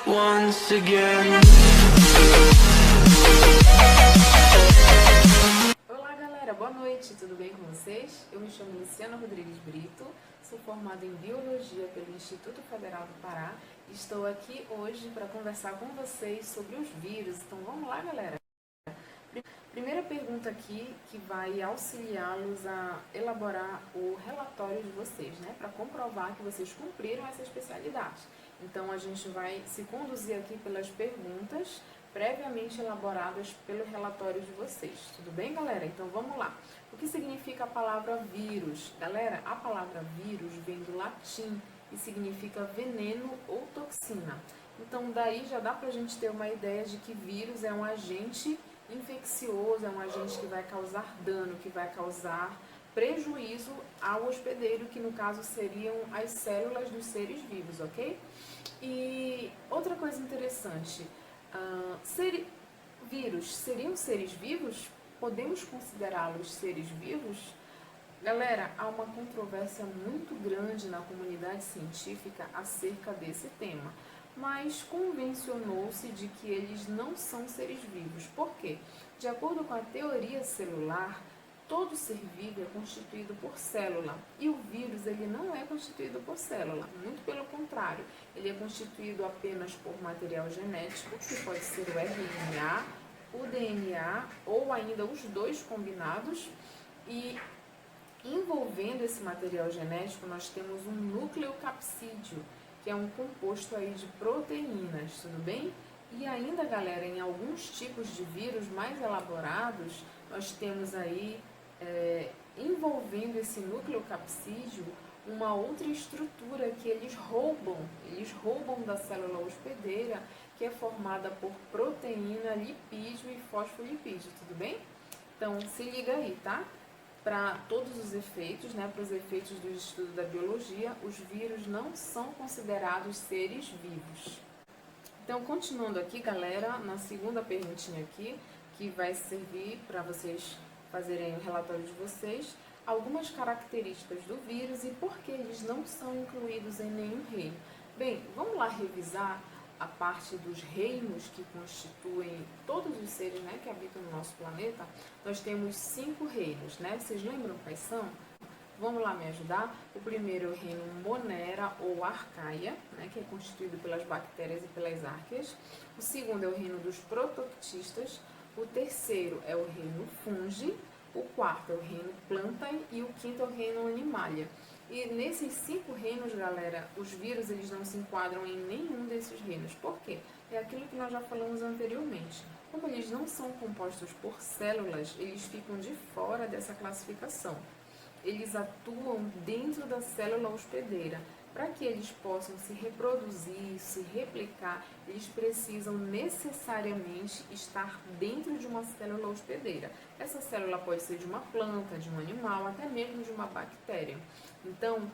once again. Olá galera, boa noite, tudo bem com vocês? Eu me chamo Luciana Rodrigues Brito, sou formada em Biologia pelo Instituto Federal do Pará e estou aqui hoje para conversar com vocês sobre os vírus. Então vamos lá galera! Primeira pergunta aqui que vai auxiliá-los a elaborar o relatório de vocês, né? Para comprovar que vocês cumpriram essa especialidade. Então a gente vai se conduzir aqui pelas perguntas previamente elaboradas pelo relatório de vocês. Tudo bem, galera? Então vamos lá. O que significa a palavra vírus? Galera, a palavra vírus vem do latim e significa veneno ou toxina. Então daí já dá pra gente ter uma ideia de que vírus é um agente infeccioso, é um agente que vai causar dano, que vai causar prejuízo ao hospedeiro, que no caso seriam as células dos seres vivos, ok? E outra coisa interessante, vírus seriam seres vivos? Podemos considerá-los seres vivos? Galera, há uma controvérsia muito grande na comunidade científica acerca desse tema, mas convencionou-se de que eles não são seres vivos. Por quê? De acordo com a teoria celular, todo ser vivo é constituído por célula, e o vírus ele não é constituído por célula, muito pelo contrário, ele é constituído apenas por material genético, que pode ser o RNA, o DNA ou ainda os dois combinados, e envolvendo esse material genético nós temos um nucleocapsídeo, que é um composto aí de proteínas, tudo bem? E ainda, galera, em alguns tipos de vírus mais elaborados, nós temos aí, envolvendo esse nucleocapsídeo, uma outra estrutura que eles roubam da célula hospedeira, que é formada por proteína, lipídio e fosfolipídio, tudo bem? Então, se liga aí, tá? Para todos os efeitos, né, para os efeitos do estudo da biologia, os vírus não são considerados seres vivos. Então, continuando aqui, galera, na segunda perguntinha aqui, que vai servir para vocês fazerem o relatório de vocês, algumas características do vírus e por que eles não são incluídos em nenhum reino. Bem, vamos lá revisar a parte dos reinos que constituem todos os seres, né, que habitam no nosso planeta. Nós temos 5 reinos, né? Vocês lembram quais são? Vamos lá me ajudar? O primeiro é o reino Monera ou Arcaia, né, que é constituído pelas bactérias e pelas arqueias. O segundo é o reino dos protoctistas. O terceiro é o reino Fungi. O quarto é o reino Plantae e o quinto é o reino Animalia. E nesses 5 reinos, galera, os vírus eles não se enquadram em nenhum desses reinos. Por quê? É aquilo que nós já falamos anteriormente. Como eles não são compostos por células, eles ficam de fora dessa classificação. Eles atuam dentro da célula hospedeira. Para que eles possam se reproduzir, se replicar, eles precisam necessariamente estar dentro de uma célula hospedeira. Essa célula pode ser de uma planta, de um animal, até mesmo de uma bactéria. Então,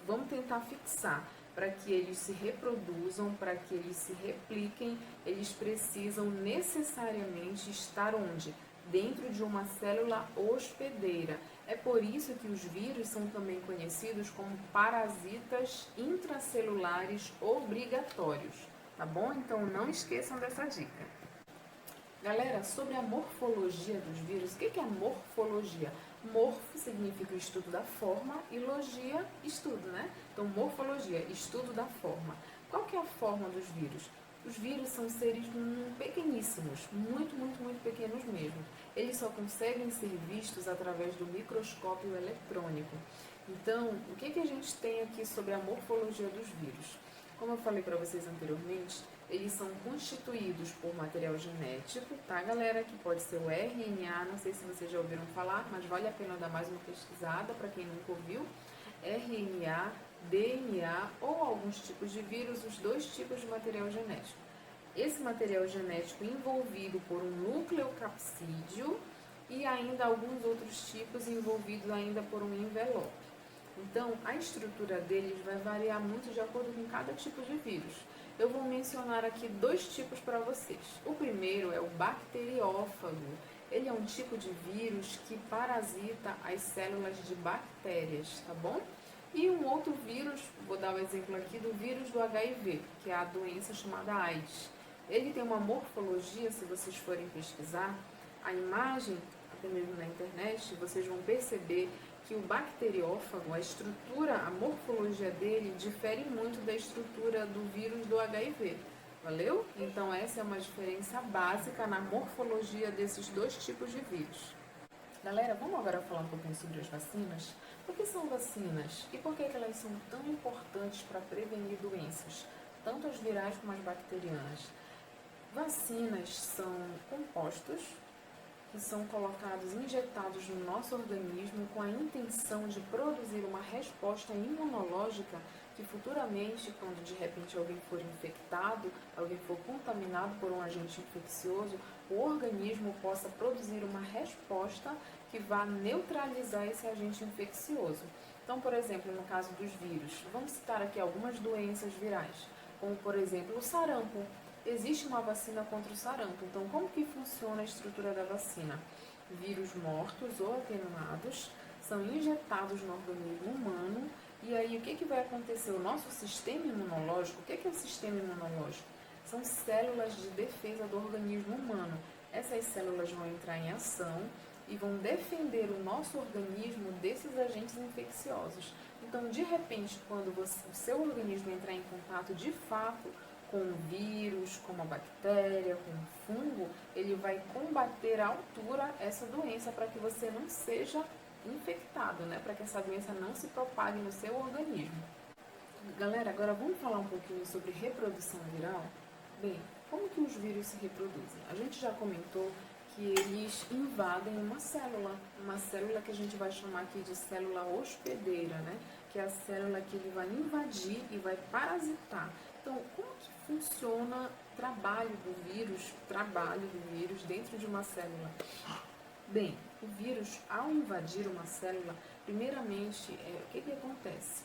vamos tentar fixar. Para que eles se reproduzam, para que eles se repliquem, eles precisam necessariamente estar onde? Dentro de uma célula hospedeira. É por isso que os vírus são também conhecidos como parasitas intracelulares obrigatórios, tá bom? Então não esqueçam dessa dica. Galera, sobre a morfologia dos vírus, o que é a morfologia? Morfo significa o estudo da forma e logia, estudo, né? Então morfologia, estudo da forma. Qual que é a forma dos vírus? Os vírus são seres pequeníssimos, muito pequenos mesmo. Eles só conseguem ser vistos através do microscópio eletrônico. Então, o que a gente tem aqui sobre a morfologia dos vírus? Como eu falei para vocês anteriormente, eles são constituídos por material genético, tá, galera? Que pode ser o RNA, não sei se vocês já ouviram falar, mas vale a pena dar mais uma pesquisada para quem nunca ouviu. RNA, DNA ou alguns tipos de vírus, os 2 tipos de material genético. Esse material genético envolvido por um nucleocapsídeo e ainda alguns outros tipos envolvidos ainda por um envelope. Então, a estrutura deles vai variar muito de acordo com cada tipo de vírus. Eu vou mencionar aqui 2 tipos para vocês. O primeiro é o bacteriófago. Ele é um tipo de vírus que parasita as células de bactérias, tá bom? E um outro vírus, vou dar o exemplo aqui do vírus do HIV, que é a doença chamada AIDS. Ele tem uma morfologia, se vocês forem pesquisar, a imagem, até mesmo na internet, vocês vão perceber que o bacteriófago, a estrutura, a morfologia dele difere muito da estrutura do vírus do HIV. Valeu? Então essa é uma diferença básica na morfologia desses dois tipos de vírus. Galera, vamos agora falar um pouquinho sobre as vacinas? O que são vacinas e por que elas são tão importantes para prevenir doenças, tanto as virais como as bacterianas? Vacinas são compostos que são colocados, injetados no nosso organismo com a intenção de produzir uma resposta imunológica que futuramente, quando de repente alguém for infectado, alguém for contaminado por um agente infeccioso, o organismo possa produzir uma resposta que vá neutralizar esse agente infeccioso. Então, por exemplo, no caso dos vírus, vamos citar aqui algumas doenças virais, como por exemplo o sarampo. Existe uma vacina contra o sarampo. Então, como que funciona a estrutura da vacina? Vírus mortos ou atenuados são injetados no organismo humano e aí o que vai acontecer? O nosso sistema imunológico, o que é o sistema imunológico? São células de defesa do organismo humano. Essas células vão entrar em ação e vão defender o nosso organismo desses agentes infecciosos. Então, de repente, quando o seu organismo entrar em contato de fato com o vírus, com uma bactéria, com um fungo, ele vai combater à altura essa doença para que você não seja infectado, né? Para que essa doença não se propague no seu organismo. Galera, agora vamos falar um pouquinho sobre reprodução viral? Bem, como que os vírus se reproduzem? A gente já comentou que eles invadem uma célula que a gente vai chamar aqui de célula hospedeira, né? Que é a célula que ele vai invadir e vai parasitar. Então, como que funciona o trabalho do vírus dentro de uma célula? Bem, o vírus, ao invadir uma célula, primeiramente, o que acontece?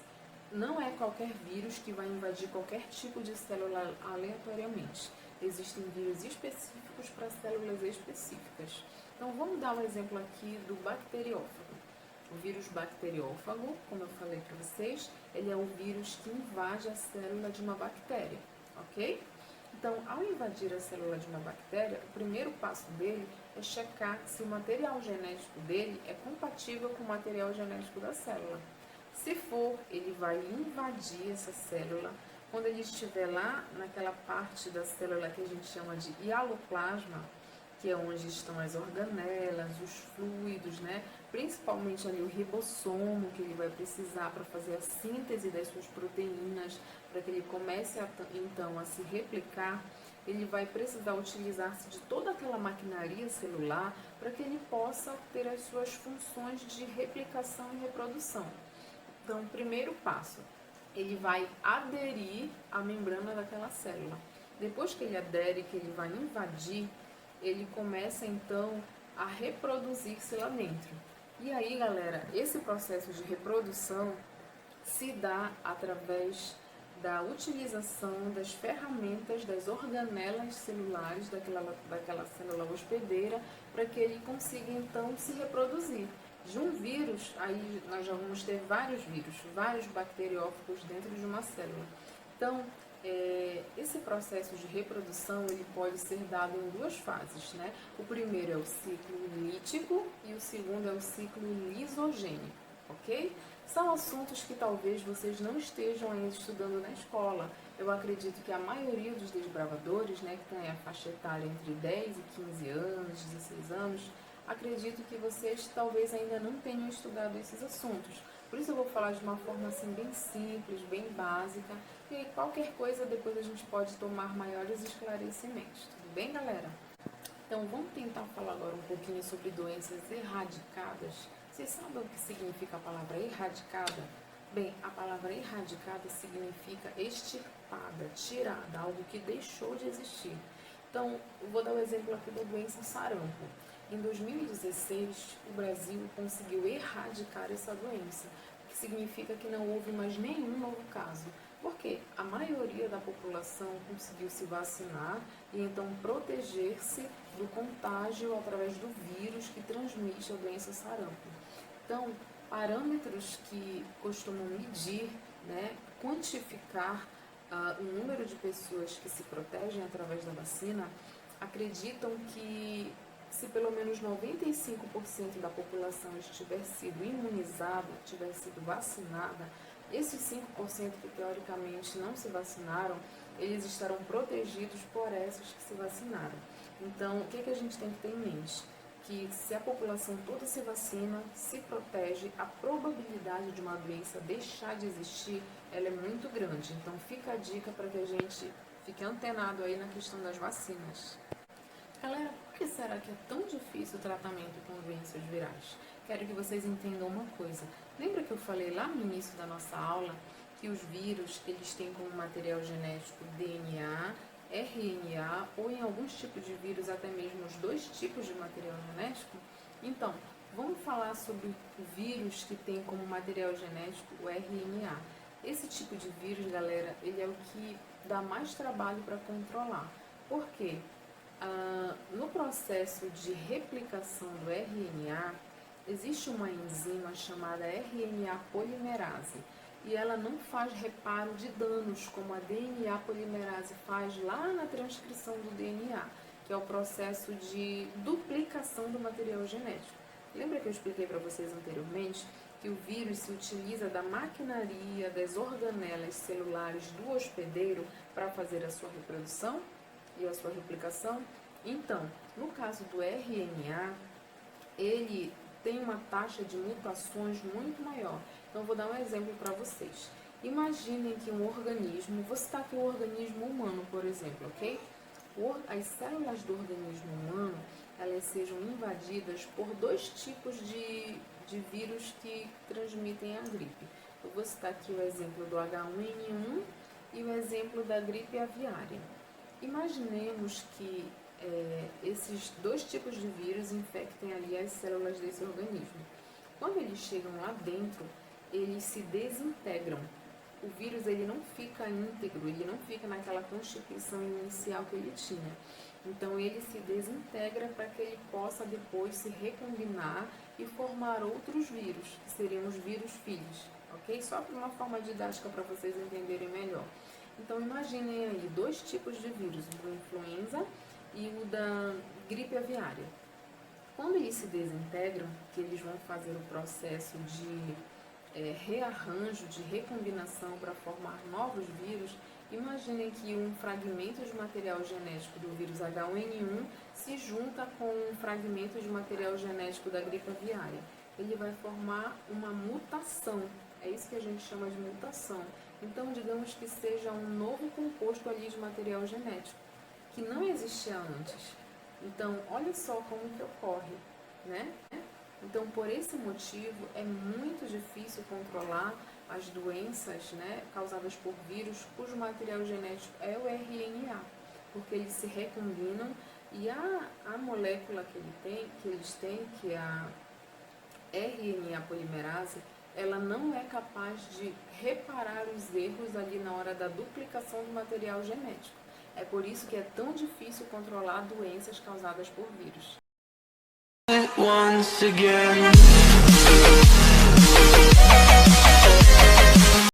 Não é qualquer vírus que vai invadir qualquer tipo de célula aleatoriamente. Existem vírus específicos para células específicas. Então, vamos dar um exemplo aqui do bacteriófago. O vírus bacteriófago, como eu falei para vocês, ele é o vírus que invade a célula de uma bactéria, ok? Então, ao invadir a célula de uma bactéria, o primeiro passo dele é checar se o material genético dele é compatível com o material genético da célula. Se for, ele vai invadir essa célula. Quando ele estiver lá, naquela parte da célula que a gente chama de hialoplasma, que é onde estão as organelas, os fluidos, né? Principalmente ali o ribossomo, que ele vai precisar para fazer a síntese das suas proteínas, para que ele comece então a se replicar, ele vai precisar utilizar-se de toda aquela maquinaria celular para que ele possa ter as suas funções de replicação e reprodução. Então, primeiro passo, ele vai aderir à membrana daquela célula. Depois que ele adere, que ele vai invadir, ele começa então a reproduzir-se lá dentro. E aí, galera, esse processo de reprodução se dá através da utilização das ferramentas, das organelas celulares daquela célula hospedeira, para que ele consiga então se reproduzir. De um vírus, aí nós já vamos ter vários vírus, vários bacteriófagos dentro de uma célula. Então, esse processo de reprodução ele pode ser dado em duas fases, né? O primeiro é o ciclo lítico e o segundo é o ciclo lisogênico, ok? São assuntos que talvez vocês não estejam ainda estudando na escola. Eu acredito que a maioria dos desbravadores, né, que tem a faixa etária entre 10 e 15 anos, 16 anos, acredito que vocês talvez ainda não tenham estudado esses assuntos. Por isso eu vou falar de uma forma assim bem simples, bem básica, e aí qualquer coisa depois a gente pode tomar maiores esclarecimentos. Tudo bem, galera? Então vamos tentar falar agora um pouquinho sobre doenças erradicadas. Vocês sabem o que significa a palavra erradicada? Bem, a palavra erradicada significa extirpada, tirada, algo que deixou de existir. Então, eu vou dar o exemplo aqui da doença sarampo. Em 2016, o Brasil conseguiu erradicar essa doença, o que significa que não houve mais nenhum novo caso. Porque a maioria da população conseguiu se vacinar e então proteger-se do contágio através do vírus que transmite a doença sarampo. Então, Parâmetros que costumam medir, né, quantificar o número de pessoas que se protegem através da vacina, acreditam que se pelo menos 95% da população estiver sido imunizada, tiver sido vacinada, esses 5% que teoricamente não se vacinaram, eles estarão protegidos por essas que se vacinaram. Então, o que a gente tem que ter em mente? Que se a população toda se vacina, se protege, a probabilidade de uma doença deixar de existir, ela é muito grande. Então, fica a dica para que a gente fique antenado aí na questão das vacinas. Galera, por que será que é tão difícil o tratamento com doenças virais? Quero que vocês entendam uma coisa. Lembra que eu falei lá no início da nossa aula que os vírus, eles têm como material genético DNA, RNA ou em alguns tipos de vírus até mesmo os 2 tipos de material genético? Então, vamos falar sobre o vírus que tem como material genético o RNA. Esse tipo de vírus, galera, ele é o que dá mais trabalho para controlar. Por quê? No processo de replicação do RNA, existe uma enzima chamada RNA polimerase e ela não faz reparo de danos como a DNA polimerase faz lá na transcrição do DNA, que é o processo de duplicação do material genético. Lembra que eu expliquei para vocês anteriormente que o vírus se utiliza da maquinaria, das organelas celulares do hospedeiro para fazer a sua reprodução e a sua replicação? Então, no caso do RNA, ele tem uma taxa de mutações muito maior. Então, vou dar um exemplo para vocês. Imaginem que um organismo, vou citar aqui o organismo humano, por exemplo, ok? As células do organismo humano, elas sejam invadidas por 2 tipos de vírus que transmitem a gripe. Eu vou citar aqui o exemplo do H1N1 e o exemplo da gripe aviária. Imaginemos que esses 2 tipos de vírus infectem ali as células desse organismo. Quando eles chegam lá dentro, eles se desintegram. O vírus ele não fica íntegro, ele não fica naquela constituição inicial que ele tinha. Então ele se desintegra para que ele possa depois se recombinar e formar outros vírus, que seriam os vírus filhos, ok? Só por uma forma didática para vocês entenderem melhor. Então imaginem aí 2 tipos de vírus, o da influenza e o da gripe aviária. Quando eles se desintegram, que eles vão fazer o processo de rearranjo, de recombinação para formar novos vírus, imaginem que um fragmento de material genético do vírus H1N1 se junta com um fragmento de material genético da gripe aviária. Ele vai formar uma mutação, é isso que a gente chama de mutação. Então, digamos que seja um novo composto ali de material genético, que não existia antes. Então, olha só como que ocorre, né? Então, por esse motivo, é muito difícil controlar as doenças, né, causadas por vírus cujo material genético é o RNA, porque eles se recombinam e a molécula que eles têm, que é a RNA polimerase, ela não é capaz de reparar os erros ali na hora da duplicação do material genético. É por isso que é tão difícil controlar doenças causadas por vírus. Once again.